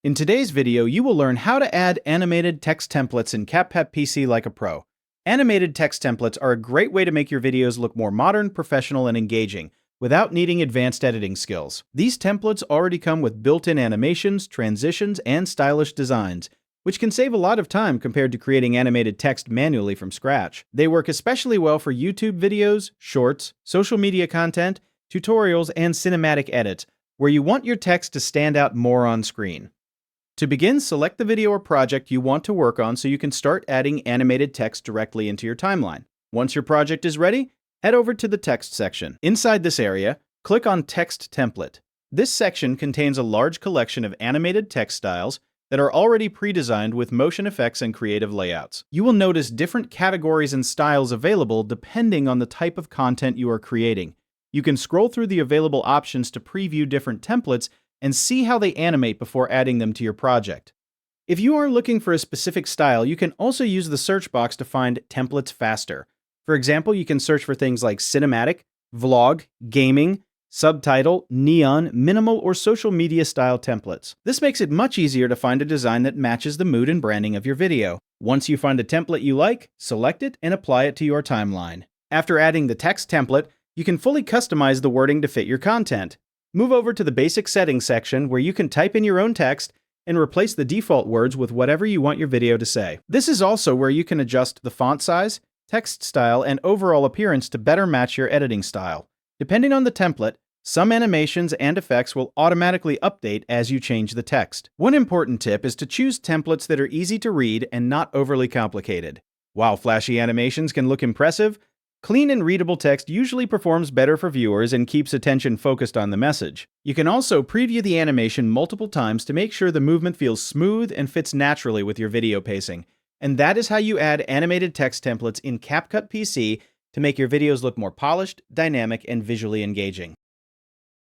In today's video, you will learn how to add animated text templates in CapCut PC like a pro. Animated text templates are a great way to make your videos look more modern, professional, and engaging, without needing advanced editing skills. These templates already come with built-in animations, transitions, and stylish designs, which can save a lot of time compared to creating animated text manually from scratch. They work especially well for YouTube videos, shorts, social media content, tutorials, and cinematic edits, where you want your text to stand out more on screen. To begin, select the video or project you want to work on so you can start adding animated text directly into your timeline. Once your project is ready, head over to the text section. Inside this area, click on Text Template. This section contains a large collection of animated text styles that are already pre-designed with motion effects and creative layouts. You will notice different categories and styles available depending on the type of content you are creating. You can scroll through the available options to preview different templates and see how they animate before adding them to your project. If you are looking for a specific style, you can also use the search box to find templates faster. For example, you can search for things like cinematic, vlog, gaming, subtitle, neon, minimal, or social media style templates. This makes it much easier to find a design that matches the mood and branding of your video. Once you find a template you like, select it and apply it to your timeline. After adding the text template, you can fully customize the wording to fit your content. Move over to the Basic Settings section where you can type in your own text and replace the default words with whatever you want your video to say. This is also where you can adjust the font size, text style, and overall appearance to better match your editing style. Depending on the template, some animations and effects will automatically update as you change the text. One important tip is to choose templates that are easy to read and not overly complicated. While flashy animations can look impressive, clean and readable text usually performs better for viewers and keeps attention focused on the message. You can also preview the animation multiple times to make sure the movement feels smooth and fits naturally with your video pacing. And that is how you add animated text templates in CapCut PC to make your videos look more polished, dynamic, and visually engaging.